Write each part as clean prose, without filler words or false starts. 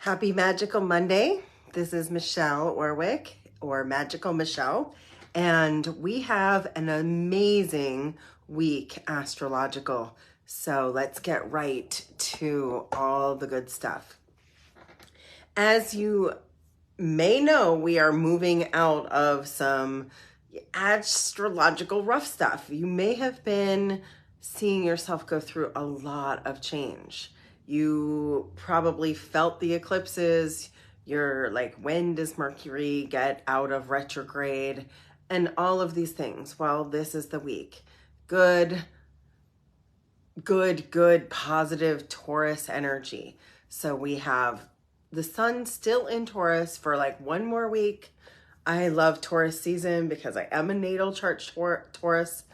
Happy Magical Monday. This is Michelle Orwick, or Magical Michelle, and we have an amazing week astrological. So let's get right to all the good stuff. As you may know, we are moving out of some astrological rough stuff. You may have been seeing yourself go through a lot of change. You probably felt the eclipses. You're like, when does Mercury get out of retrograde? And all of these things. Well, this is the week. Good, positive Taurus energy. So we have the sun still in Taurus for like one more week. I love Taurus season because I am a natal chart Taurus.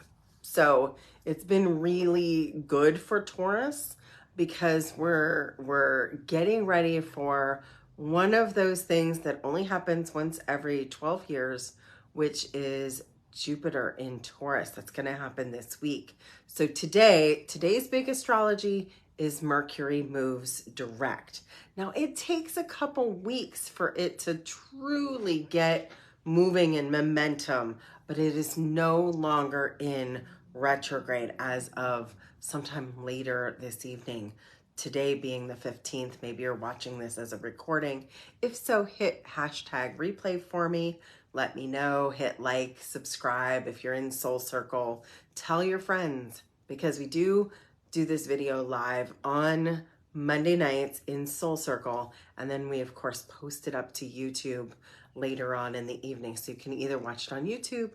So it's been really good for Taurus because we're getting ready for one of those things that only happens once every 12 years, which is Jupiter in Taurus. That's going to happen this week. So today's big astrology is Mercury moves direct. Now it takes a couple weeks for it to truly get moving in momentum, but it is no longer in retrograde as of sometime later this evening. Today being the 15th, maybe you're watching this as a recording. If so, hit hashtag replay for me. Let me know, hit like, subscribe. If you're in Soul Circle, tell your friends, because we do this video live on Monday nights in Soul Circle. And then we of course post it up to YouTube later on in the evening. So you can either watch it on YouTube,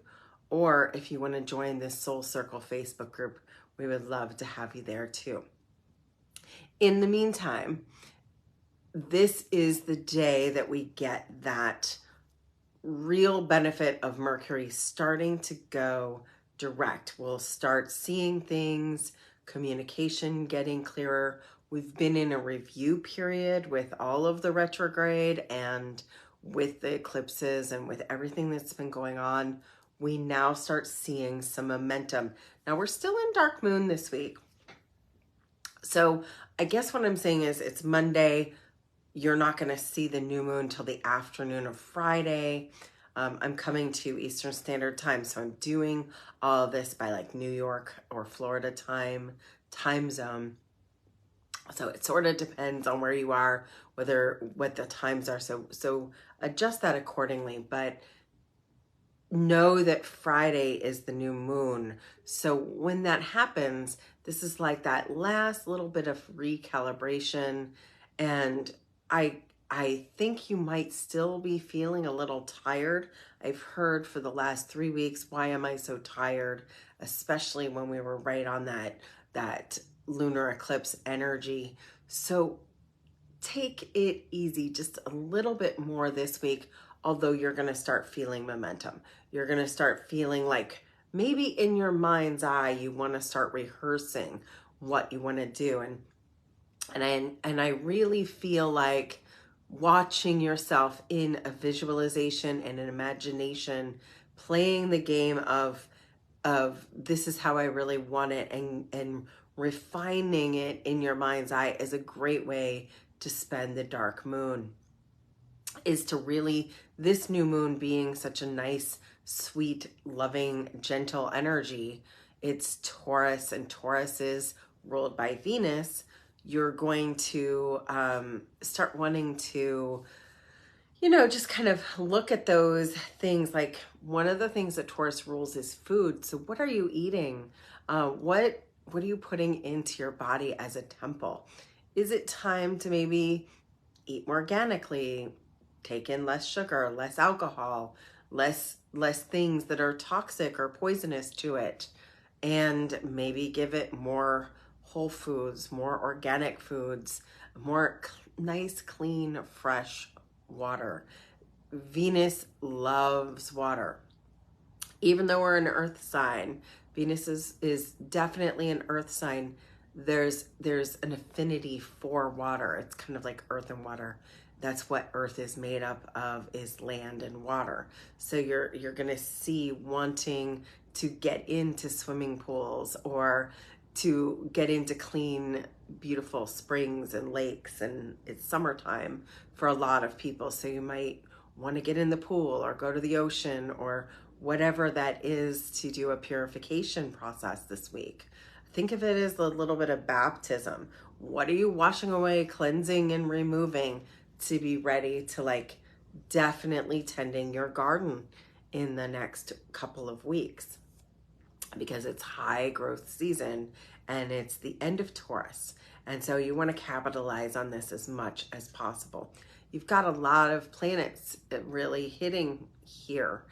or if you want to join this Soul Circle Facebook group, we would love to have you there too. In the meantime, this is the day that we get that real benefit of Mercury starting to go direct. We'll start seeing things, communication getting clearer. We've been in a review period with all of the retrograde and with the eclipses and with everything that's been going on. We now start seeing some momentum. Now we're still in dark moon this week. So I guess what I'm saying is it's Monday. You're not going to see the new moon till the afternoon of Friday. I'm coming to Eastern Standard Time, so I'm doing all this by like New York or Florida time zone. So it sort of depends on where you are, what the times are. So adjust that accordingly. But know that Friday is the new moon. So when that happens, this is like that last little bit of recalibration. And I think you might still be feeling a little tired. I've heard for the last 3 weeks, why am I so tired? Especially when we were right on that lunar eclipse energy. So take it easy just a little bit more this week, although you're going to start feeling momentum. You're going to start feeling like maybe in your mind's eye, you want to start rehearsing what you want to do. And I really feel like watching yourself in a visualization and an imagination, playing the game of this is how I really want it, and refining it in your mind's eye is a great way to spend the dark moon. Is to really, this new moon being such a nice, sweet, loving, gentle energy. It's Taurus, and Taurus is ruled by Venus. You're going to start wanting to, just kind of look at those things. Like one of the things that Taurus rules is food. So what are you eating? What are you putting into your body as a temple? Is it time to maybe eat more organically, take in less sugar, less alcohol, less things that are toxic or poisonous to it, and maybe give it more whole foods, more organic foods, more nice, clean, fresh water. Venus loves water. Even though we're an earth sign, Venus is definitely an earth sign. There's an affinity for water. It's kind of like earth and water. That's what earth is made up of, is land and water. So you're going to see wanting to get into swimming pools or to get into clean beautiful springs and lakes, and it's summertime for a lot of people. So you might want to get in the pool or go to the ocean or whatever that is to do a purification process this week. Think of it as a little bit of baptism. What are you washing away, cleansing, and removing to be ready to like definitely tending your garden in the next couple of weeks? Because it's high growth season and it's the end of Taurus. And so you want to capitalize on this as much as possible. You've got a lot of planets really hitting here.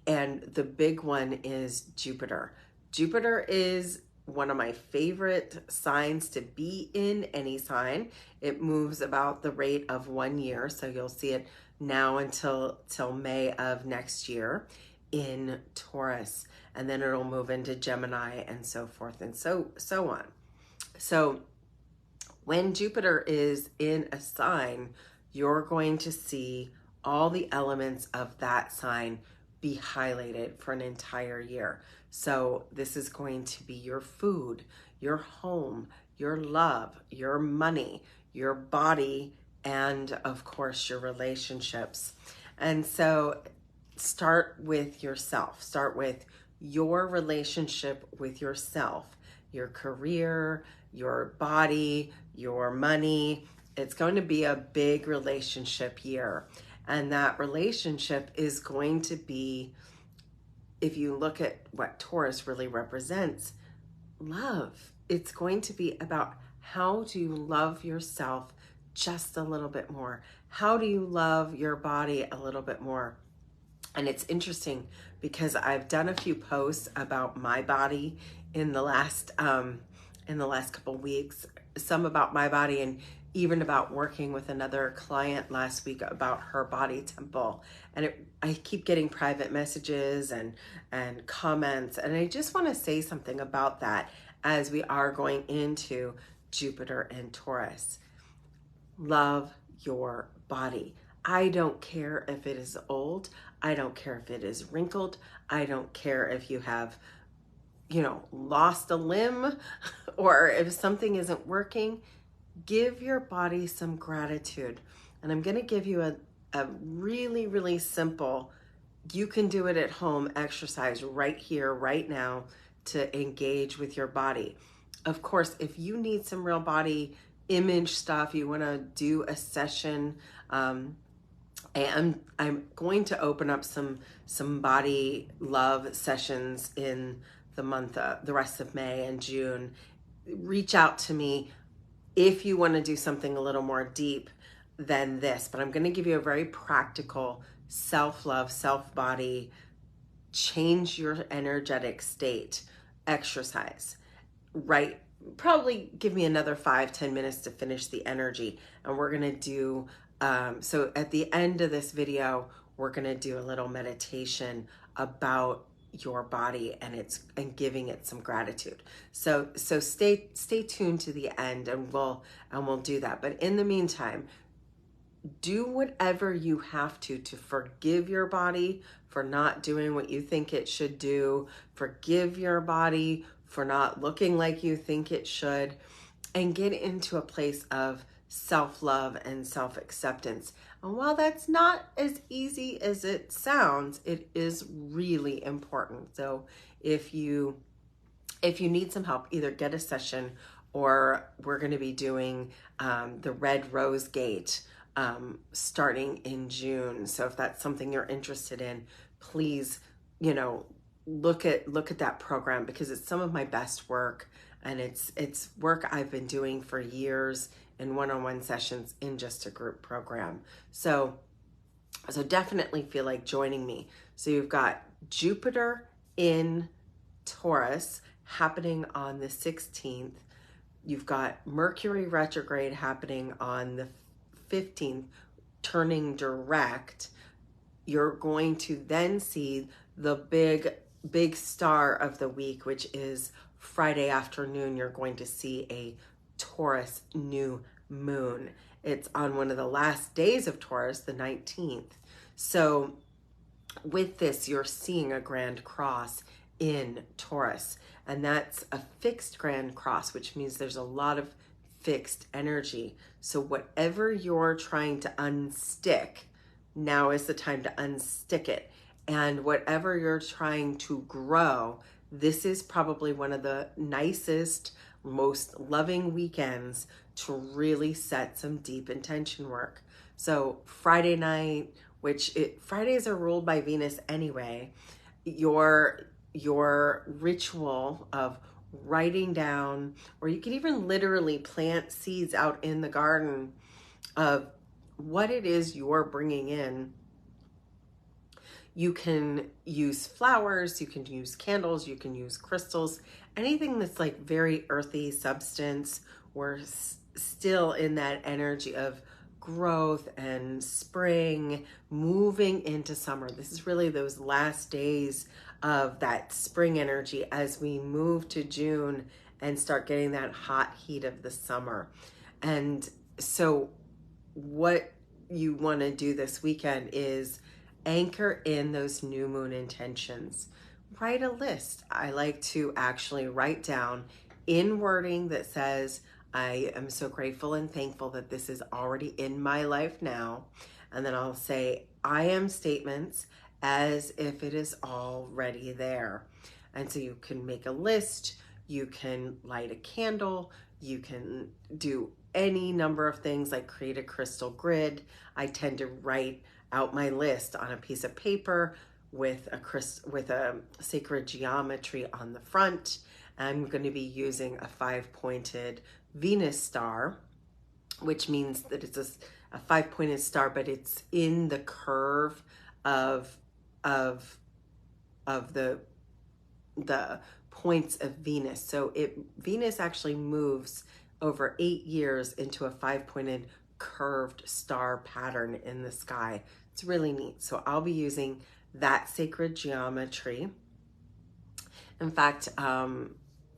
And the big one is Jupiter. Jupiter is one of my favorite signs to be in any sign. It moves about the rate of 1 year. So you'll see it now until May of next year in Taurus. And then it'll move into Gemini and so forth and so on. So when Jupiter is in a sign, you're going to see all the elements of that sign be highlighted for an entire year. So this is going to be your food, your home, your love, your money, your body, and of course your relationships. And so start with yourself. Start with your relationship with yourself, your career, your body, your money. It's going to be a big relationship year. And that relationship is going to be, if you look at what Taurus really represents, love. It's going to be about how do you love yourself just a little bit more? How do you love your body a little bit more? And it's interesting because I've done a few posts about my body in the last couple weeks, some about my body and even about working with another client last week about her body temple. And I keep getting private messages and comments. And I just want to say something about that as we are going into Jupiter and Taurus. Love your body. I don't care if it is old. I don't care if it is wrinkled. I don't care if you have, lost a limb or if something isn't working. Give your body some gratitude. And I'm going to give you a really, really simple, you can do it at home exercise right here, right now to engage with your body. Of course, if you need some real body image stuff, you want to do a session, and I'm going to open up some body love sessions in the rest of May and June. Reach out to me if you want to do something a little more deep than this, but I'm going to give you a very practical self-love, self-body, change your energetic state exercise. Right? Probably give me another 5-10 minutes to finish the energy. And we're going to do, so at the end of this video, we're going to do a little meditation about your body and giving it some gratitude. So stay tuned to the end and we'll do that. But in the meantime, do whatever you have to forgive your body for not doing what you think it should do. Forgive your body for not looking like you think it should, and get into a place of self-love and self-acceptance. And while that's not as easy as it sounds, it is really important. So if you need some help, either get a session, or we're going to be doing the Red Rose Gate starting in June. So if that's something you're interested in, please, look at that program, because it's some of my best work, and it's work I've been doing for years in one-on-one sessions in just a group program. So definitely feel like joining me. So you've got Jupiter in Taurus happening on the 16th. You've got Mercury retrograde happening on the 15th, turning direct. You're going to then see the big star of the week, which is Friday afternoon. You're going to see a Taurus new moon. It's on one of the last days of Taurus, the 19th. So with this, you're seeing a grand cross in Taurus, and that's a fixed grand cross, which means there's a lot of fixed energy. So whatever you're trying to unstick, now is the time to unstick it. And whatever you're trying to grow, this is probably one of the nicest, most loving weekends to really set some deep intention work. So Friday night, Fridays are ruled by Venus anyway, your ritual of writing down, or you can even literally plant seeds out in the garden of what it is you're bringing in. You can use flowers, you can use candles, you can use crystals, anything that's like very earthy substance. We're still in that energy of growth and spring, moving into summer. This is really those last days of that spring energy as we move to June and start getting that hot heat of the summer. And so what you want to do this weekend is anchor in those new moon intentions. Write a list. I like to actually write down in wording that says, I am so grateful and thankful that this is already in my life now. And then I'll say, I am statements as if it is already there. And so you can make a list, you can light a candle, you can do any number of things like create a crystal grid. I tend to write out my list on a piece of paper with a sacred geometry on the front. I'm going to be using a 5-pointed Venus star, which means that it's a 5-pointed star, but it's in the curve of the points of Venus. So Venus actually moves over 8 years into a 5-pointed curved star pattern in the sky. It's really neat. So I'll be using that sacred geometry. In fact,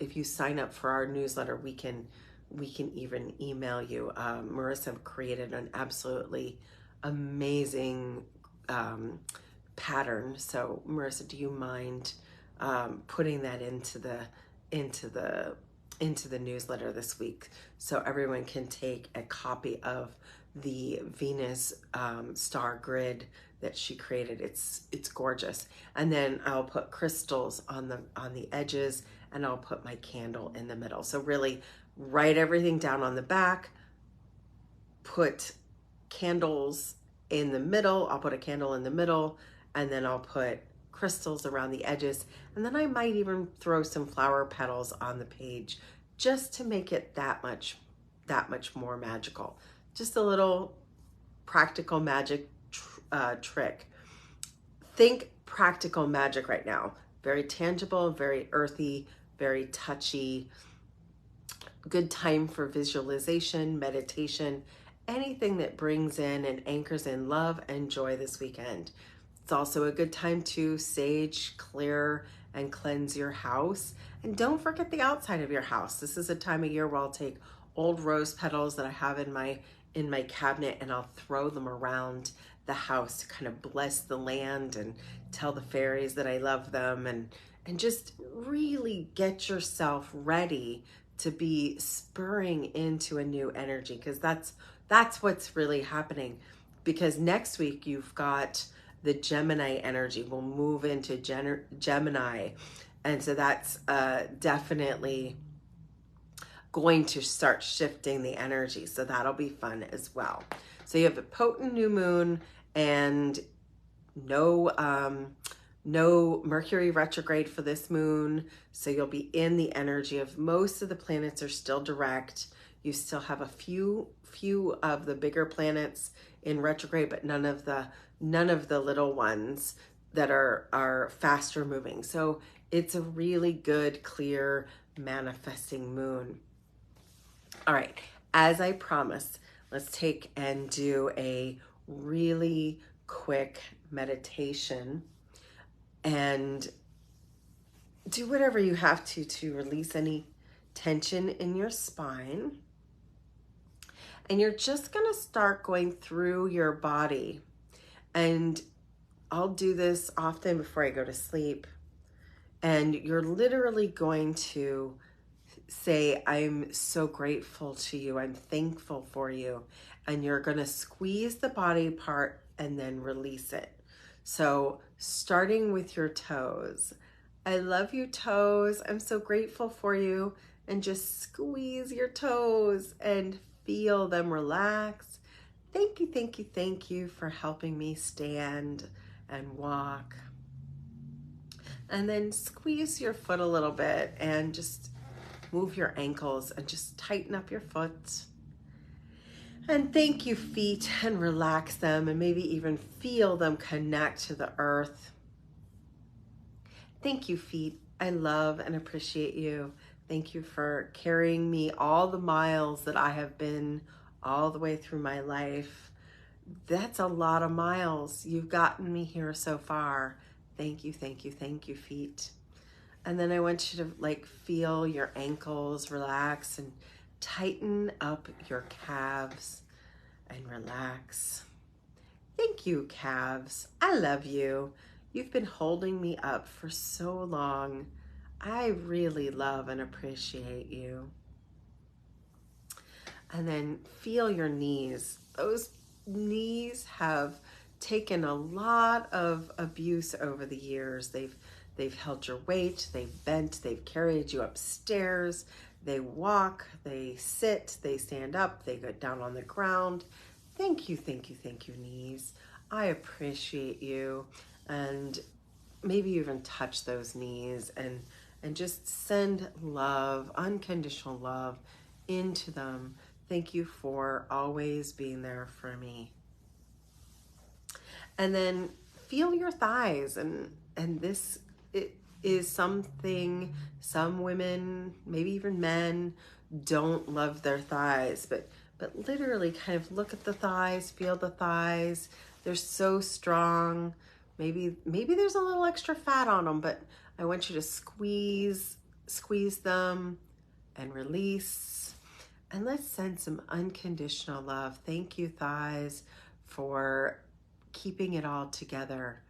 if you sign up for our newsletter, we can even email you. Marissa created an absolutely amazing pattern. So Marissa, do you mind putting that into the newsletter this week, so everyone can take a copy of the Venus star grid that she created? It's gorgeous. And then I'll put crystals on the edges, and I'll put my candle in the middle. So really write everything down on the back, put candles in the middle. I'll put a candle in the middle, and then I'll put crystals around the edges. And then I might even throw some flower petals on the page just to make it that much more magical. Just a little practical magic trick. Think practical magic right now. Very tangible, very earthy, very touchy. Good time for visualization, meditation, anything that brings in and anchors in love and joy this weekend. It's also a good time to sage, clear, and cleanse your house. And don't forget the outside of your house. This is a time of year where I'll take old rose petals that I have in my cabinet, and I'll throw them around the house to kind of bless the land and tell the fairies that I love them, and just really get yourself ready to be spurring into a new energy, because that's what's really happening. Because next week you've got the Gemini energy. Will move into Gemini, and so that's definitely going to start shifting the energy. So that'll be fun as well. So you have a potent new moon and no Mercury retrograde for this moon. So you'll be in the energy of most of the planets are still direct. You still have a few of the bigger planets in retrograde, but none of the little ones that are faster moving. So it's a really good, clear, manifesting moon. All right, as I promised, let's take and do a really quick meditation and do whatever you have to release any tension in your spine. And you're just gonna start going through your body. And I'll do this often before I go to sleep. And you're literally going to say, I'm so grateful to you. I'm thankful for you. And you're going to squeeze the body part and then release it. So starting with your toes. I love you, toes. I'm so grateful for you. And just squeeze your toes and feel them relax. Thank you, thank you, thank you for helping me stand and walk. And then squeeze your foot a little bit and just move your ankles and just tighten up your foot. And thank you, feet, and relax them and maybe even feel them connect to the earth. Thank you, feet. I love and appreciate you. Thank you for carrying me all the miles that I have been all the way through my life. That's a lot of miles. You've gotten me here so far. Thank you, thank you, thank you, feet. And then I want you to like feel your ankles relax and tighten up your calves and relax. Thank you, calves. I love you. You've been holding me up for so long. I really love and appreciate you. And then feel your knees. Those knees have taken a lot of abuse over the years. They've held your weight, they've bent, they've carried you upstairs, they walk, they sit, they stand up, they go down on the ground. Thank you, thank you, thank you, knees. I appreciate you. And maybe even touch those knees and just send love, unconditional love into them. Thank you for always being there for me. And then feel your thighs, and this is something some women, maybe even men, don't love their thighs, but literally kind of look at the thighs, feel the thighs. They're so strong. Maybe there's a little extra fat on them, but I want you to squeeze them and release. And let's send some unconditional love. Thank you, thighs, for keeping it all together,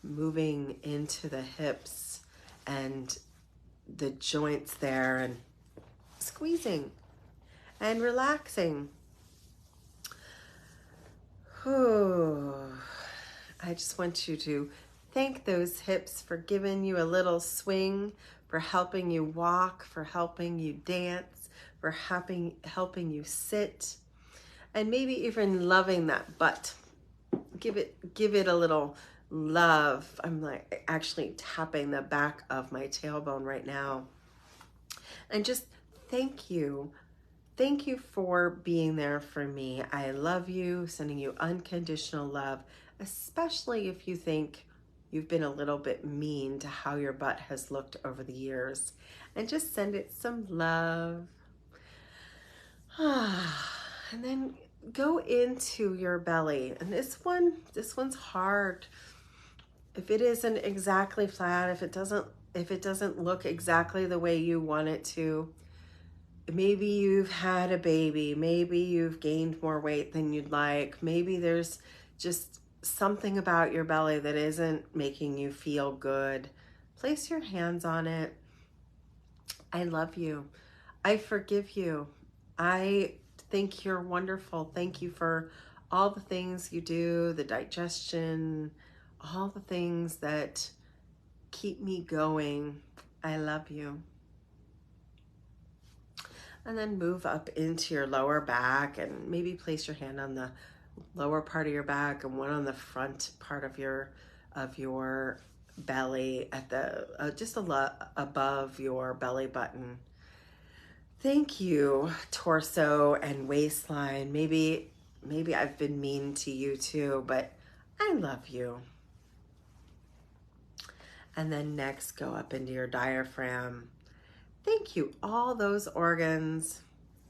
moving into the hips and the joints there, and squeezing and relaxing. Whew. I just want you to thank those hips for giving you a little swing, for helping you walk, for helping you dance, for helping you sit, and maybe even loving that butt. Give it a little love. I'm like actually tapping the back of my tailbone right now. And just thank you. Thank you for being there for me. I love you, sending you unconditional love, especially if you think you've been a little bit mean to how your butt has looked over the years. And just send it some love. And then go into your belly. And this one's hard. If it isn't exactly flat, if it doesn't look exactly the way you want it to, maybe you've had a baby, maybe you've gained more weight than you'd like, maybe there's just something about your belly that isn't making you feel good. Place your hands on it. I love you. I forgive you. I think you're wonderful. Thank you for all the things you do, the digestion, all the things that keep me going. I love you. And then move up into your lower back and maybe place your hand on the lower part of your back and one on the front part of your belly at the just a lot above your belly button. Thank you, torso and waistline. Maybe I've been mean to you too, but I love you. And then next, go up into your diaphragm. Thank you, all those organs.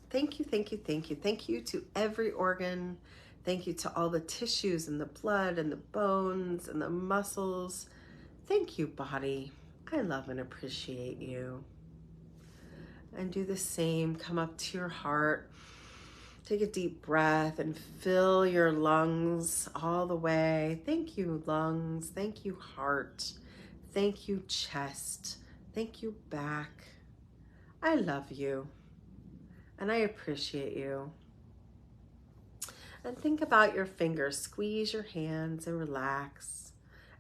Thank you, thank you, thank you. Thank you to every organ. Thank you to all the tissues and the blood and the bones and the muscles. Thank you, body. I love and appreciate you. And do the same. Come up to your heart. Take a deep breath and fill your lungs all the way. Thank you, lungs. Thank you, heart. Thank you, chest. Thank you, back. I love you and I appreciate you. And think about your fingers. Squeeze your hands and relax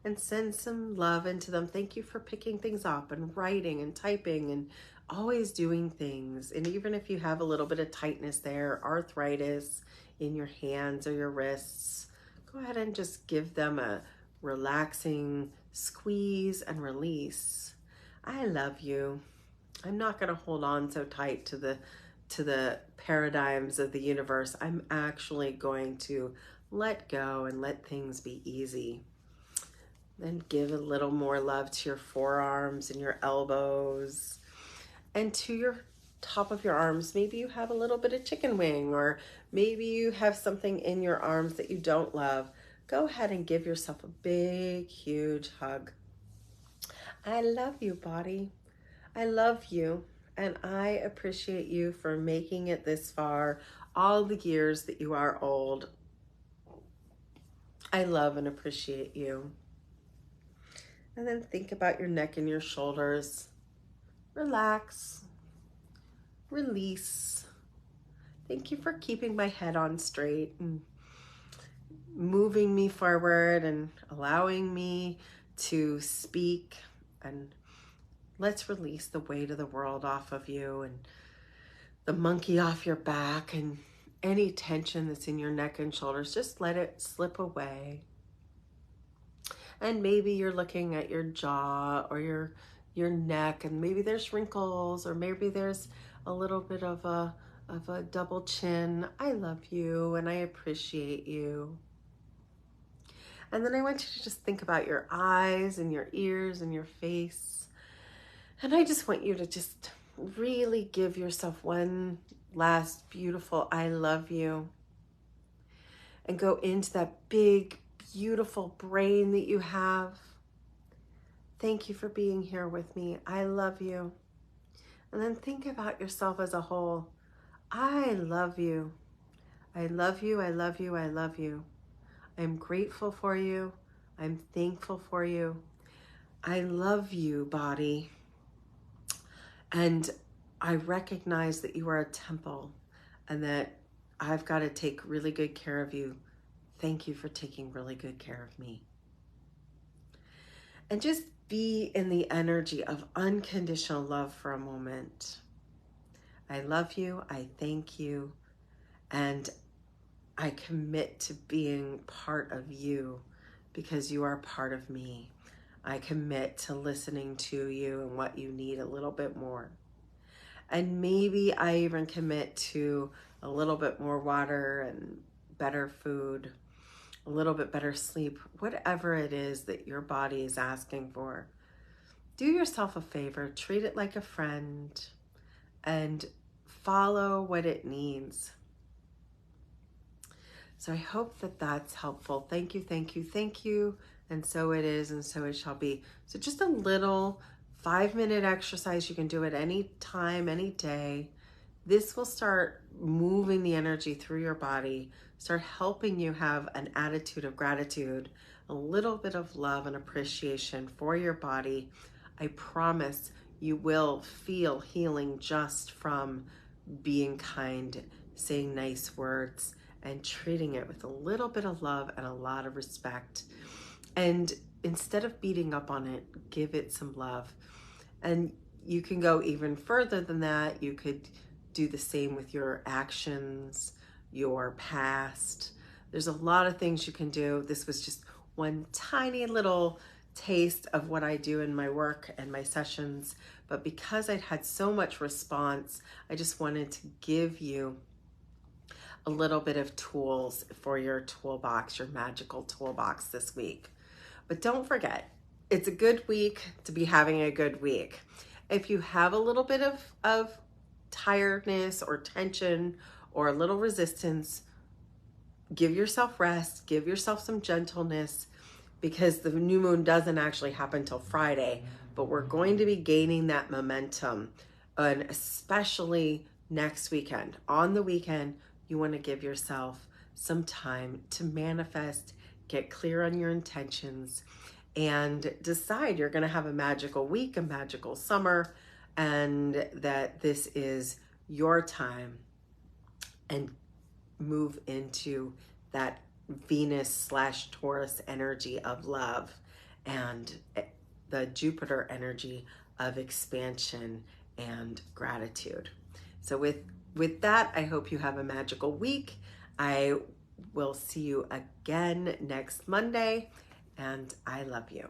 and send some love into them. Thank you for picking things up and writing and typing and always doing things. And even if you have a little bit of tightness there, arthritis in your hands or your wrists, go ahead and just give them a relaxing squeeze and release. I love you. I'm not going to hold on so tight to the paradigms of the universe. I'm actually going to let go and let things be easy. Then give a little more love to your forearms and your elbows and to your top of your arms. Maybe you have a little bit of chicken wing, or maybe you have something in your arms that you don't love. Go ahead and give yourself a big, huge hug. I love you, body. I love you, and I appreciate you for making it this far, all the years that you are old. I love and appreciate you. And then think about your neck and your shoulders. Relax. Release. Thank you for keeping my head on straight and moving me forward and allowing me to speak. And let's release the weight of the world off of you and the monkey off your back, and any tension that's in your neck and shoulders, just let it slip away. And maybe you're looking at your jaw or your neck, and maybe there's wrinkles, or maybe there's a little bit of a double chin. I love you and I appreciate you. And then I want you to just think about your eyes and your ears and your face. And I just want you to just really give yourself one last beautiful I love you, and go into that big, beautiful brain that you have. Thank you for being here with me. I love you. And then think about yourself as a whole. I love you. I love you. I love you. I love you. I'm grateful for you. I'm thankful for you. I love you, body. And I recognize that you are a temple and that I've got to take really good care of you. Thank you for taking really good care of me. And just be in the energy of unconditional love for a moment. I love you. I thank you. And I commit to being part of you because you are part of me. I commit to listening to you and what you need a little bit more. And maybe I even commit to a little bit more water and better food, a little bit better sleep, whatever it is that your body is asking for. Do yourself a favor, treat it like a friend, and follow what it needs. So I hope that that's helpful. Thank you, thank you, thank you. And so it is, and so it shall be. So just a little 5-minute exercise. You can do it any time, any day. This will start moving the energy through your body, start helping you have an attitude of gratitude, a little bit of love and appreciation for your body. I promise you will feel healing just from being kind, saying nice words, and treating it with a little bit of love and a lot of respect. And instead of beating up on it, give it some love. And you can go even further than that. You could do the same with your actions, your past. There's a lot of things you can do. This was just one tiny little taste of what I do in my work and my sessions. But because I'd had so much response, I just wanted to give you a little bit of tools for your toolbox, your magical toolbox this week. But don't forget, it's a good week to be having a good week. If you have a little bit of tiredness or tension or a little resistance, give yourself rest, give yourself some gentleness, because the new moon doesn't actually happen till Friday, but we're going to be gaining that momentum, and especially next weekend. On the weekend, you want to give yourself some time to manifest, get clear on your intentions, and decide you're going to have a magical week, a magical summer, and that this is your time, and move into that Venus/Taurus energy of love and the Jupiter energy of expansion and gratitude. So with that, I hope you have a magical week. I will see you again next Monday, and I love you.